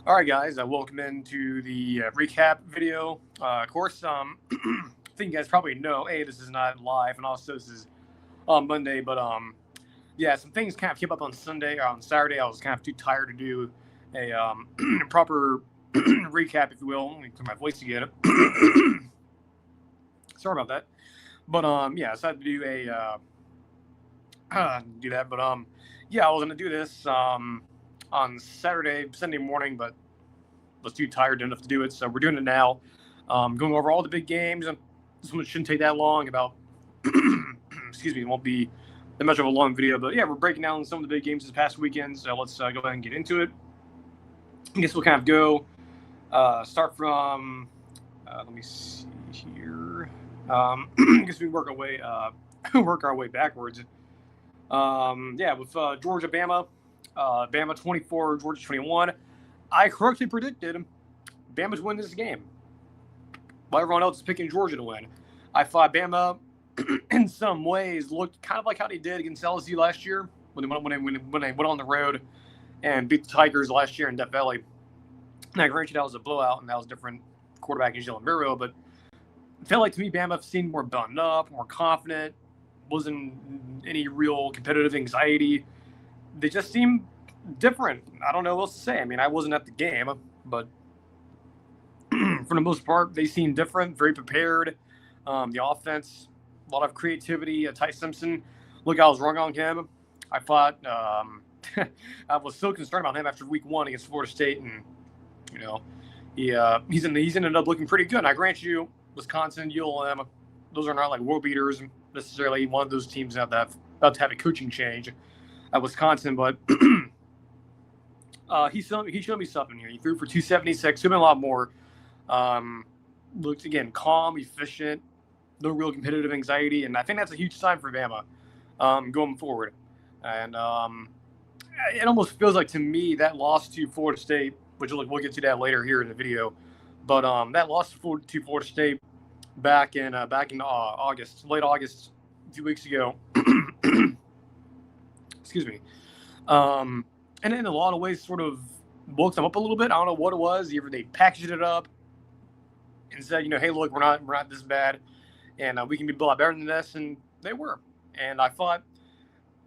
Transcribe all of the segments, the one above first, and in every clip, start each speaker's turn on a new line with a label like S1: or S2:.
S1: All right, guys, welcome into the recap video. Of course, I think you guys probably know, hey, this is not live, and also this is on Monday. But yeah, some things kind of came up on Sunday. On Saturday, I was kind of too tired to do a proper recap, if you will. Let me clear my voice again. Sorry about that. But yeah, I decided to do do that. But yeah, I was gonna do this on Sunday morning, but was too tired enough to do it, so we're doing it now. Going over all the big games. This one shouldn't take that long. About excuse me, it won't be that much of a long video, but yeah, we're breaking down some of the big games this past weekend. So let's go ahead and get into it. I guess we'll kind of go start from. Let me see here. I guess we work our way backwards. Yeah, with Georgia, Bama. Bama 24, Georgia 21. I correctly predicted Bama to win this game, while everyone else is picking Georgia to win. I thought Bama, in some ways, looked kind of like how they did against LSU last year when they went on the road and beat the Tigers last year in Death Valley. Now, granted, that was a blowout and that was a different quarterback in Jalen Miro, but it felt like to me Bama seemed more buttoned up, more confident. Wasn't any real competitive anxiety. They just seemed different. I don't know what else to say. I mean, I wasn't at the game, but for the most part, they seemed different, very prepared. The offense, a lot of creativity. Ty Simpson, look, I was wrong on him. I thought I was so concerned about him after week 1 against Florida State, and you know, he's ended up looking pretty good. And I grant you, Wisconsin, ULM, those are not like world beaters necessarily. One of those teams about to have a coaching change at Wisconsin, but he showed me something here. He threw for 276, should have been a lot more. Looked again calm, efficient, no real competitive anxiety, and I think that's a huge sign for Bama going forward. And it almost feels like to me that loss to Florida State, which we'll get to that later here in the video, but that loss to Florida State back in August, late August, 2 weeks ago. Excuse me. And in a lot of ways, sort of woke them up a little bit. I don't know what it was. Either they packaged it up and said, hey, look, we're not this bad, and we can be a lot better than this, and they were. And I thought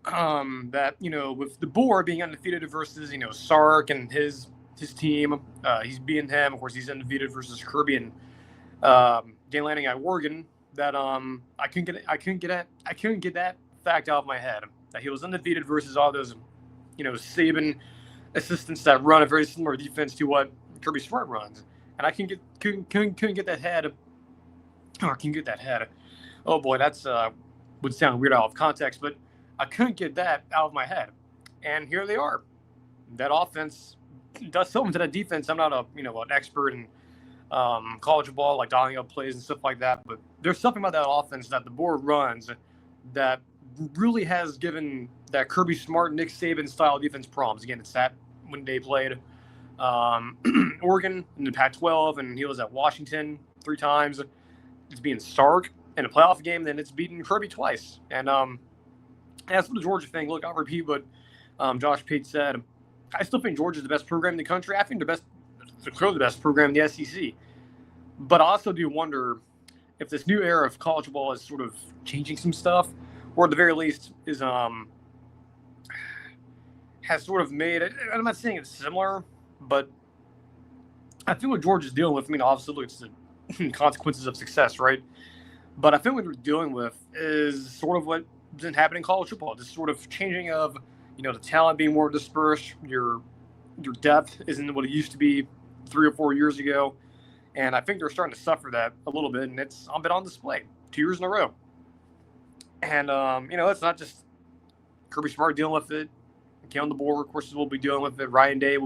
S1: that with the board being undefeated versus Sark and his team, he's beating him. Of course, he's undefeated versus Kirby and Dan Lanning at Oregon. That I couldn't get that fact out of my head that he was undefeated versus all those Saban assistants that run a very similar defense to what Kirby Smart runs, and I couldn't get that head. Or I can get that head. Oh boy, that's would sound weird out of context, but I couldn't get that out of my head. And here they are. That offense does something to that defense. I'm not an expert in college ball, like dialing up plays and stuff like that, but there's something about that offense that the board runs that really has given that Kirby Smart, Nick Saban style defense problems. Again, it's that when they played Oregon in the Pac-12, and he was at Washington 3 times. It's being Sark in a playoff game, then it's beaten Kirby twice. And as for the Georgia thing, look, I'll repeat what Josh Pate said. I still think Georgia's the best program in the country. I think they're clearly the best program in the SEC. But I also do wonder if this new era of college ball is sort of changing some stuff, or at the very least is has sort of made it. I'm not saying it's similar, but I think what Georgia's dealing with. I mean, obviously, it's the consequences of success, right? But I think what we're dealing with is sort of what been happening in college football. This sort of changing of the talent being more dispersed. Your depth isn't what it used to be 3 or 4 years ago, and I think they're starting to suffer that a little bit, and it's been on display 2 years in a row. And it's not just Kirby Smart dealing with it. Kalen DeBoer, of course, will be dealing with it. Ryan Day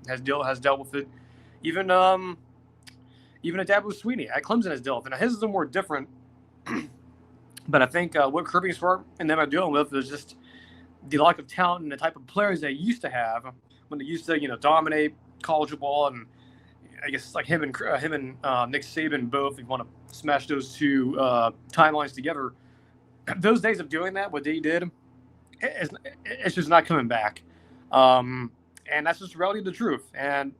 S1: has dealt with it. Even Dabo Swinney at Clemson has dealt with it. Now, his is a little more different, but I think what Kirby Smart and them are dealing with is just the lack of talent and the type of players they used to have when they used to dominate college football. And I guess like him and Nick Saban both, if you want to smash those two timelines together. Those days of doing that, what they did, it's just not coming back. And that's just the reality of the truth. And,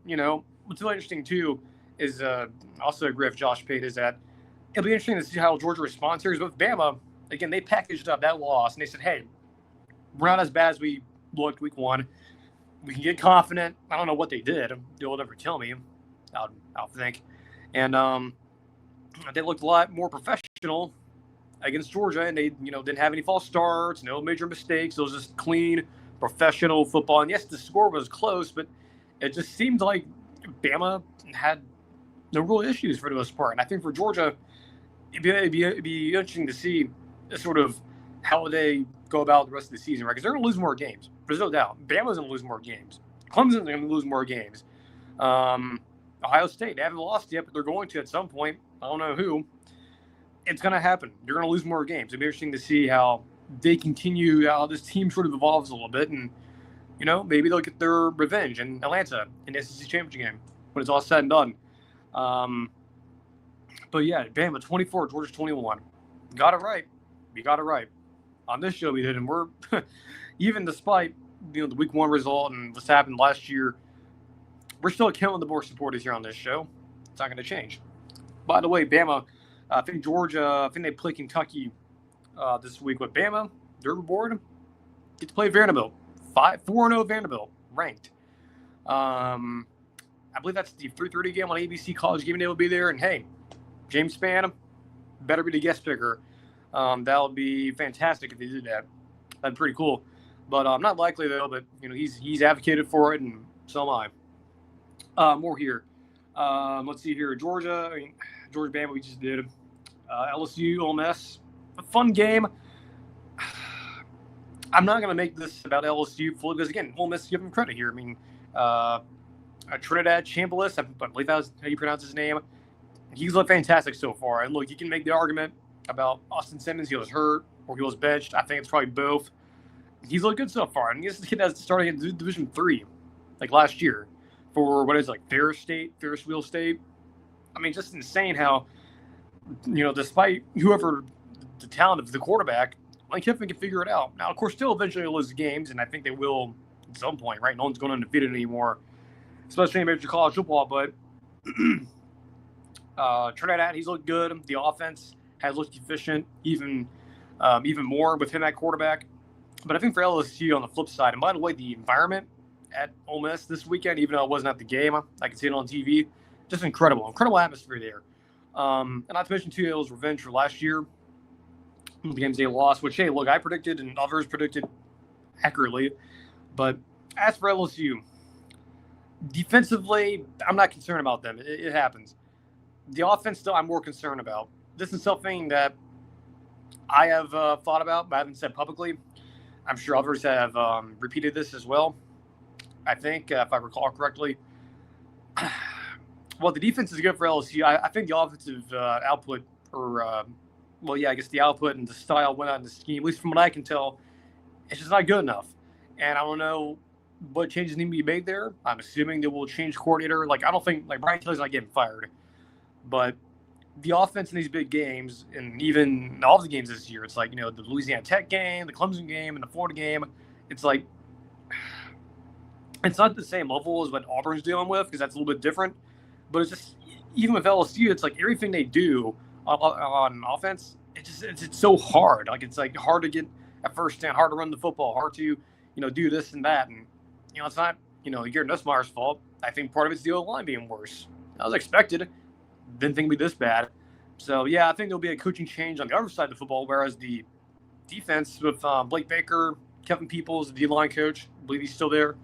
S1: what's really interesting, too, is also agree with Josh Pate, is that it'll be interesting to see how Georgia responds here. Because with Bama, again, they packaged up that loss, and they said, hey, we're not as bad as we looked week 1. We can get confident. I don't know what they did. They'll never tell me, I'll think. And they looked a lot more professional against Georgia, and they, didn't have any false starts, no major mistakes. It was just clean, professional football. And yes, the score was close, but it just seemed like Bama had no real issues for the most part. And I think for Georgia, it'd be interesting to see sort of how they go about the rest of the season, right? Because they're going to lose more games. There's no doubt. Bama's going to lose more games. Clemson's going to lose more games. Ohio State, they haven't lost yet, but they're going to at some point. I don't know who. It's going to happen. You're going to lose more games. It'll be interesting to see how they continue, how this team sort of evolves a little bit. And, maybe they'll get their revenge in Atlanta in the SEC championship game when it's all said and done. But yeah, Bama 24, Georgia 21. Got it right. We got it right. On this show we did, and we're even despite the week 1 result and what's happened last year, we're still killing the board supporters here on this show. It's not going to change. By the way, Bama, I think they play Kentucky this week with Bama. They're board. Get to play Vanderbilt. 4-0 Vanderbilt, ranked. I believe that's the 3:30 game on ABC. College Game Day will be there. And hey, James Spann better be the guest picker. That would be fantastic if they did that. That'd be pretty cool. But not likely though. But he's advocated for it, and so am I. More here. Let's see here. Georgia Bama. We just did. LSU Ole Miss. A fun game. I'm not going to make this about LSU fully because, again, Ole Miss, give them credit here. I mean, Trinidad Chambliss, I believe that was how you pronounce his name. He's looked fantastic so far. And look, you can make the argument about Austin Simmons. He was hurt or he was benched. I think it's probably both. He's looked good so far. And this kid that's starting in Division III, like last year, for Ferris Wheel State. I mean, just insane how, despite whoever the talent of the quarterback, Lane Kiffin can figure it out. Now, of course, still eventually lose games, and I think they will at some point, right? No one's going undefeated anymore, especially in major college football. But Trinidad, he's looked good. The offense has looked efficient, even more with him at quarterback. But I think for LSU on the flip side, and by the way, the environment at Ole Miss this weekend, even though it wasn't at the game, I could see it on TV, just incredible atmosphere there. And not to mention, too, it was revenge for last year. The games they lost, which, hey, look, I predicted and others predicted accurately. But as for LSU, defensively, I'm not concerned about them. It happens. The offense, though, I'm more concerned about. This is something that I have thought about, but I haven't said publicly. I'm sure others have repeated this as well. I think, if I recall correctly. Well, the defense is good for LSU. I think the offensive output, I guess the output and the style went out in the scheme, at least from what I can tell, it's just not good enough. And I don't know what changes need to be made there. I'm assuming they will change coordinator. I don't think, Brian Kelly's not getting fired. But the offense in these big games, and even all the games this year, it's like, the Louisiana Tech game, the Clemson game, and the Florida game, it's like, it's not the same level as what Auburn's dealing with, because that's a little bit different. But it's just, even with LSU, it's like everything they do on offense, it's so hard. It's hard to get a first down, hard to run the football, hard to, do this and that. And, it's not, Garrett Nussmeier's fault. I think part of it's the O-line being worse. That was expected. Didn't think it'd be this bad. So, yeah, I think there'll be a coaching change on the other side of the football, whereas the defense with Blake Baker, Kevin Peoples, the D-line coach, I believe he's still there.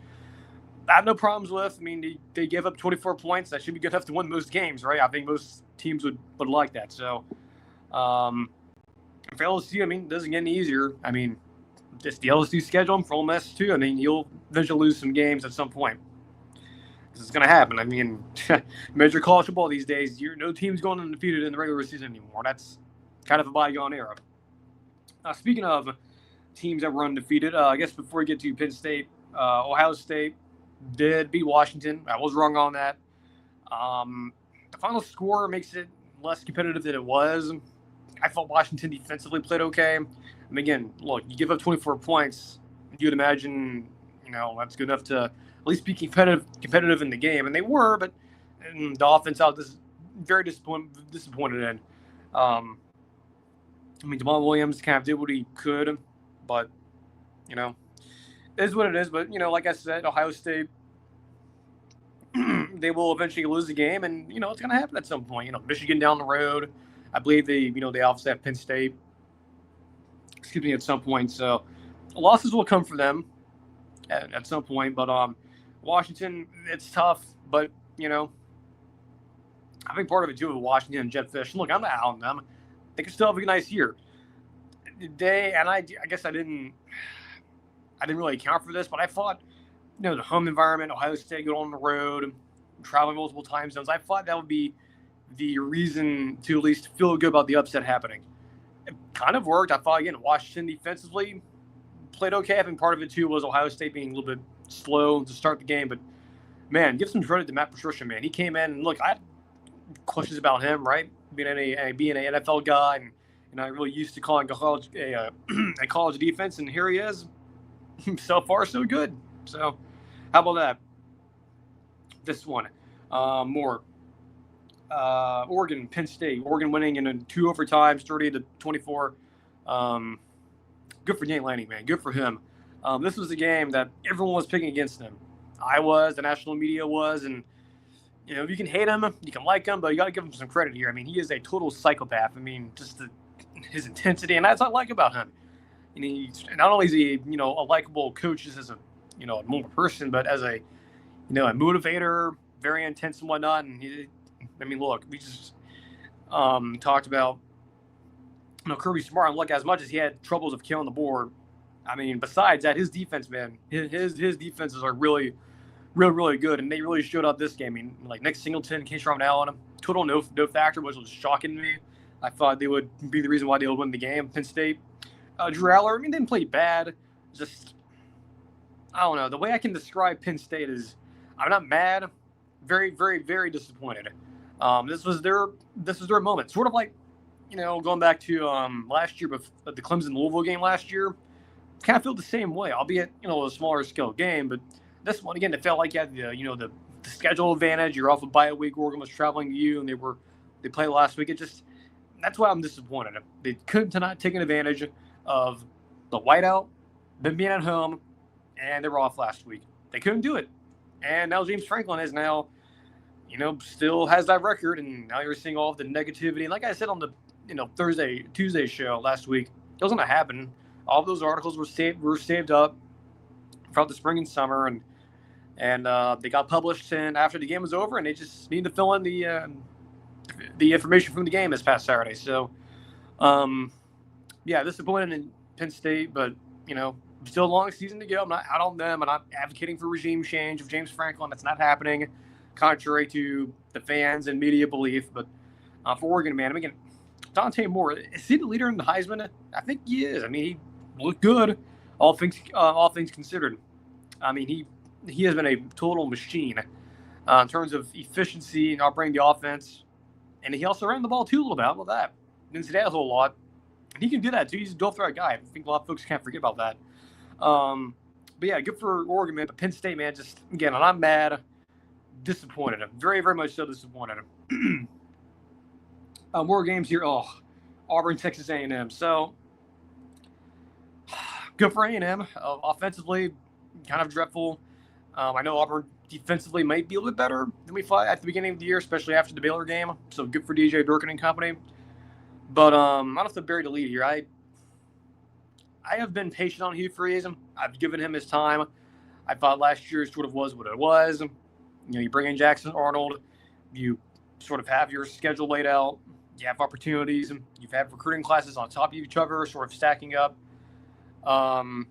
S1: I have no problems with. I mean, they gave up 24 points. That should be good enough to win most games, right? I think most teams would like that. So, for LSU, I mean, it doesn't get any easier. I mean, it's the LSU schedule for Ole Miss, too. I mean, you'll eventually lose some games at some point. This is going to happen. I mean, major college football these days, no team's going undefeated in the regular season anymore. That's kind of a bygone era. Speaking of teams that were undefeated, I guess before we get to Penn State, Ohio State did beat Washington. I was wrong on that. The final score makes it less competitive than it was. I thought Washington defensively played okay. And again, look, you give up 24 points, you'd imagine, that's good enough to at least be competitive in the game, and they were. But the offense out this very disappointed in. Jamal Williams kind of did what he could, but it is what it is. But like I said, Ohio State, they will eventually lose the game, and it's going to happen at some point. Michigan down the road, I believe they offset Penn State. At some point. So losses will come for them at some point. But Washington, it's tough. But I think part of it too with Washington and Jedd Fisch. Look, I'm not out on them. They could still have a nice year. I guess I didn't really account for this, but I thought, the home environment, Ohio State going on the road, traveling multiple time zones. I thought that would be the reason to at least feel good about the upset happening. It kind of worked. I thought, again, Washington defensively played okay. I think part of it too was Ohio State being a little bit slow to start the game, but man, give some credit to Matt Patricia, man. He came in and look, I had questions about him, right? Being an NFL guy, and I really used to calling a college defense, and here he is. So far, so good. So, how about that? This one, more. Oregon, Penn State. Oregon winning in 2 overtimes, 30-24. Good for Nate Lanning, man. Good for him. This was a game that everyone was picking against him. I was, the national media was, and you can hate him, you can like him, but you got to give him some credit here. He is a total psychopath. Just his intensity, and that's what I like about him. Not only is he a likable coach just as a a normal person, but as a a motivator, very intense and whatnot. And look, we just talked about Kirby Smart, and look, as much as he had troubles of killing the board, besides that, his defense, man, his defenses are really, really, really good, and they really showed up this game. Like Nick Singleton, Keyshawn Allen, total no factor, which was shocking to me. I thought they would be the reason why they would win the game. Penn State, Drew Aller, didn't play bad. Just, I don't know. The way I can describe Penn State is, I'm not mad, very, very, very disappointed. This was their moment. Sort of like, going back to last year, but the Clemson-Louisville game last year, kind of felt the same way, albeit, a smaller scale game. But this one, again, it felt like you had the schedule advantage. You're off a bye week. Oregon was traveling to you, and they played last week. That's why I'm disappointed. They couldn't not taken advantage of the whiteout, them being at home, and they were off last week. They couldn't do it. And now James Franklin is now, still has that record, and now you're seeing all of the negativity. And like I said on the, Tuesday show last week, it wasn't going to happen. All of those articles were saved up throughout the spring and summer, and they got published after the game was over, and they just need to fill in the information from the game this past Saturday. So, disappointed in Penn State, but still a long season to go. I'm not out on them. I'm not advocating for regime change of James Franklin. That's not happening, contrary to the fans and media belief. But for Oregon, man, again, Dante Moore, is he the leader in the Heisman? I think he is. He looked good, all things considered. He has been a total machine in terms of efficiency and operating the offense. And he also ran the ball too a little bit. How about that? Didn't see that a whole lot. And he can do that too. He's a dual threat guy. I think a lot of folks can't forget about that. But yeah, good for Oregon, man. But Penn State, man, just, again, I'm mad, disappointed. I'm very, very much so disappointed. More games here. Auburn, Texas A&M. So, good for A&M. Offensively, kind of dreadful. I know Auburn defensively might be a little bit better than we thought at the beginning of the year, especially after the Baylor game. So, good for DJ Durkin and company. But I don't have to bury the lead here. I have been patient on Hugh Freeze. I've given him his time. I thought last year sort of was what it was. You bring in Jackson Arnold. You sort of have your schedule laid out. You have opportunities. You've had recruiting classes on top of each other, sort of stacking up. I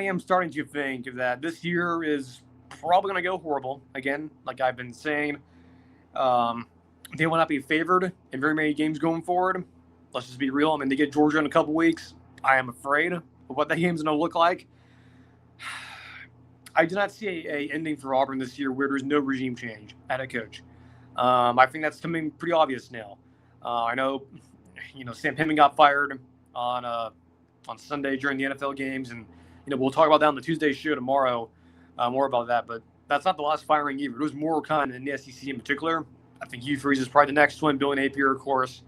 S1: am starting to think that this year is probably going to go horrible. Again, like I've been saying, they will not be favored in very many games going forward. Let's just be real. They get Georgia in a couple weeks. I am afraid of what that game's going to look like. I do not see a ending for Auburn this year where there's no regime change at a coach. I think that's something pretty obvious now. I know, Sam Pittman got fired on Sunday during the NFL games, and we'll talk about that on the Tuesday show tomorrow, more about that. But that's not the last firing either. There's more kind in the SEC in particular. I think Hugh Freeze is probably the next one, Billy Napier, of course.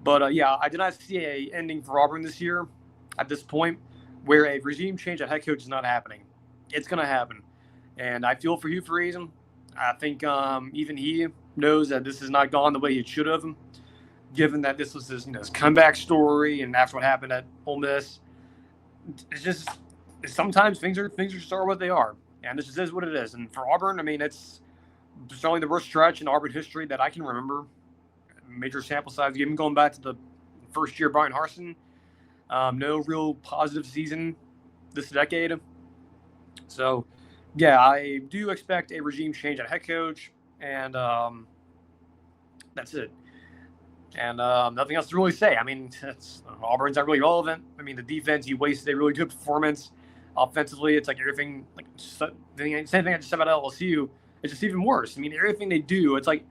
S1: But, yeah, I did not see a ending for Auburn this year at this point where a regime change at head coach is not happening. It's going to happen. And I feel for Hugh Freeze. I think even he knows that this has not gone the way it should have, given that this was his comeback story and after what happened at Ole Miss. It's just sometimes things are just are what they are, and this just is what it is. And for Auburn, I mean, it's certainly the worst stretch in Auburn history that I can remember. Major sample size, even going back to the first year of Brian Harsin. No real positive season this decade. So, yeah, I do expect a regime change at head coach, and that's it. And nothing else to really say. I mean, Auburn's not really relevant. I mean, the defense, you wasted a really good performance. Offensively, it's like everything, like same thing I just said about LSU. It's just even worse. I mean, everything they do, it's like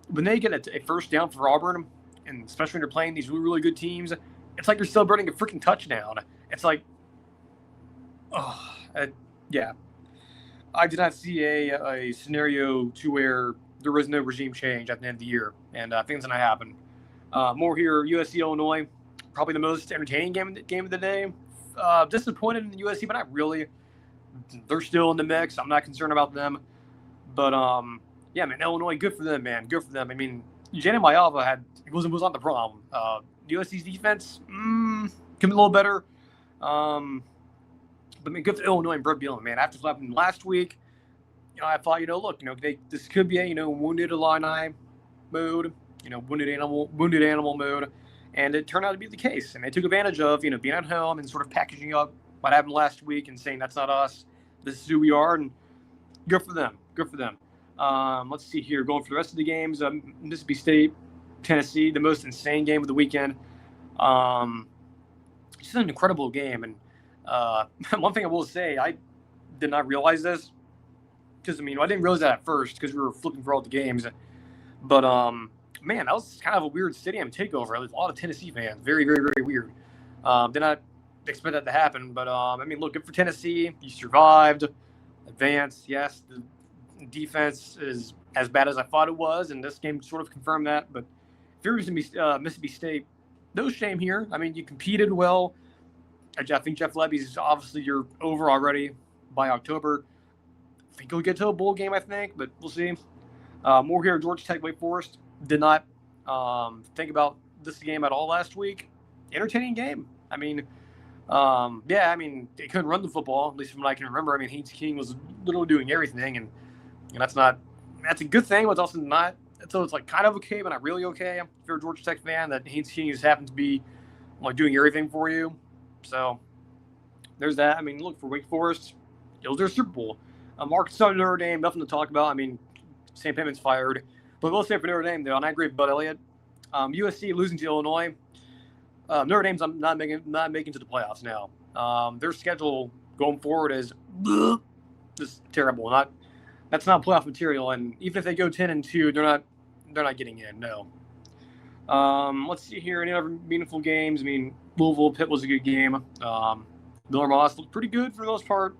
S1: when they get a first down for Auburn, and especially when they're playing these really, really good teams, it's like they're celebrating a freaking touchdown. It's like, yeah. I did not see a scenario to where there was no regime change at the end of the year, and I think it's going to happen. More here, USC Illinois, probably the most entertaining game of the day. Disappointed in USC, but not really. They're still in the mix. I'm not concerned about them. But yeah, man, Illinois, good for them, man. Good for them. I mean, Jana Mayava was not the problem. USC's defense can be a little better. But I mean, good for Illinois and Brett Bielema, man. After what happened last week, I thought, look, this could be a wounded Illini mode. Wounded animal mode, and it turned out to be the case. And they took advantage of, being at home and sort of packaging up what happened last week and saying that's not us, this is who we are, and good for them. Good for them. Let's see here, going for the rest of the games. Mississippi State, Tennessee, the most insane game of the weekend. Just an incredible game, and one thing I will say, I did not realize this because I didn't realize that at first because we were flipping for all the games, but man, that was kind of a weird stadium takeover. There's a lot of Tennessee fans. Very, very, very weird. Did not expect that to happen. But, look, good for Tennessee. You survived, advanced. Yes, the defense is as bad as I thought it was, and this game sort of confirmed that. But if you're Mississippi State, no shame here. You competed well. I think Jeff Lebby's obviously you're over already by October. I think he'll get to a bowl game, but we'll see. More here, Georgia Tech, Wake Forest. Did not think about this game at all last week. Entertaining game. They couldn't run the football, at least from what I can remember. Haynes King was literally doing everything, and that's a good thing, but it's also not. So it's like kind of okay, but not really okay. If you're a Georgia Tech fan, that Haynes King just happens to be like doing everything for you. So there's that. Look, for Wake Forest, it was their Super Bowl. Arkansas, Notre Dame, nothing to talk about. Sam Pittman's fired. But we'll say for Notre Dame, though, and I agree with Bud Elliott. USC losing to Illinois. Notre Dame's not making to the playoffs now. Their schedule going forward is just terrible. That's not playoff material. And even if they go 10-2, they're not getting in. No. Let's see here. Any other meaningful games? Louisville Pitt was a good game. Miller Moss looked pretty good for the most part.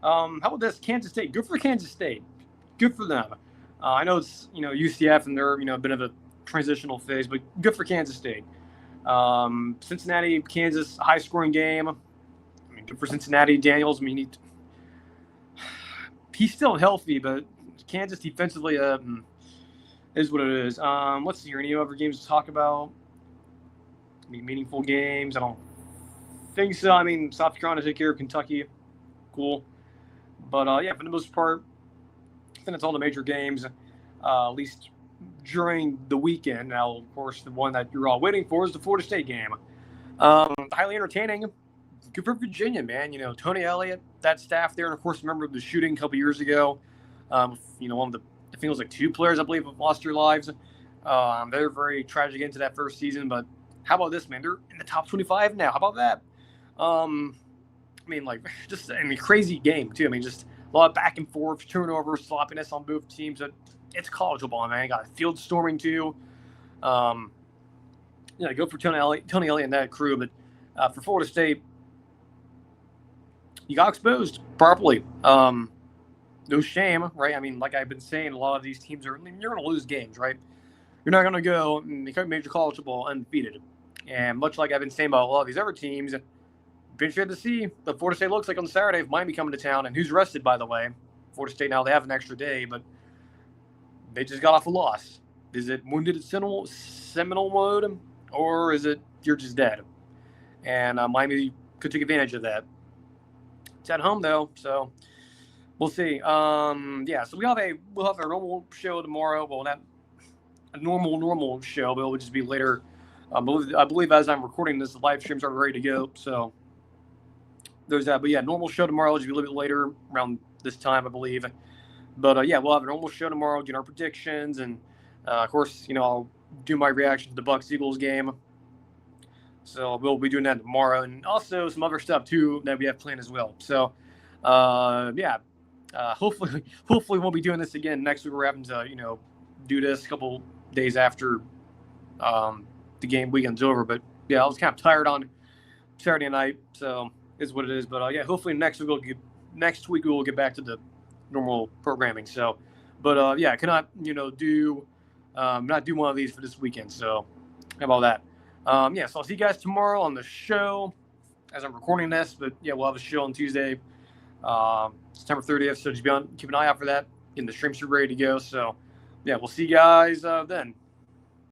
S1: How about this? Kansas State. Good for Kansas State. Good for them. I know it's, UCF and they're, a bit of a transitional phase, but good for Kansas State. Cincinnati, Kansas, high-scoring game. Good for Cincinnati. Daniels, he's still healthy, but Kansas defensively is what it is. Let's see here. Any other games to talk about? Meaningful games? I don't think so. South Carolina take care of Kentucky. Cool. But, yeah, for the most part, I think it's all the major games, at least during the weekend. Now, of course, the one that you're all waiting for is the Florida State game. Highly entertaining. Good for Virginia, man. Tony Elliott, that staff there. And, of course, remember the shooting a couple years ago. One of the, I think it was like 2 players, I believe, have lost their lives. They're very tragic into that first season. But how about this, man? They're in the top 25 now. How about that? Crazy game, too. Just a lot of back and forth, turnovers, sloppiness on both teams. But it's college football, man. Got field storming, too. Go for Tony Elliott and that crew. But for Florida State, he got exposed properly. No shame, right? I mean, like I've been saying, a lot of these teams you're going to lose games, right? You're not going to go and become major college football undefeated. And much like I've been saying about a lot of these other teams, been interested to see what Florida State looks like on Saturday if Miami coming to town, and who's rested, by the way. Florida State now, they have an extra day, but they just got off a loss. Is it wounded Seminole mode, or is it you're just dead? And Miami could take advantage of that. It's at home though, so we'll see. Yeah, so we'll have a normal show tomorrow. Well, not a normal show, but it will just be later. I believe as I'm recording this, the live streams are ready to go. So there's that. But yeah, normal show tomorrow will just be a little bit later around this time, I believe. But yeah, we'll have a normal show tomorrow, doing our predictions, and of course, I'll do my reaction to the Bucs-Eagles game. So we'll be doing that tomorrow, and also some other stuff too that we have planned as well. So yeah, hopefully we'll be doing this again next week. We're having to do this a couple days after the game weekend's over. But yeah, I was kind of tired on Saturday night, so it's what it is. But yeah, hopefully next week we'll get back to the normal programming. So, but yeah, I cannot do not do one of these for this weekend. So how about that? Yeah, so I'll see you guys tomorrow on the show as I'm recording this. But yeah, we'll have a show on Tuesday, September 30th. So just keep an eye out for that. Getting the stream ready to go. So yeah, we'll see you guys then.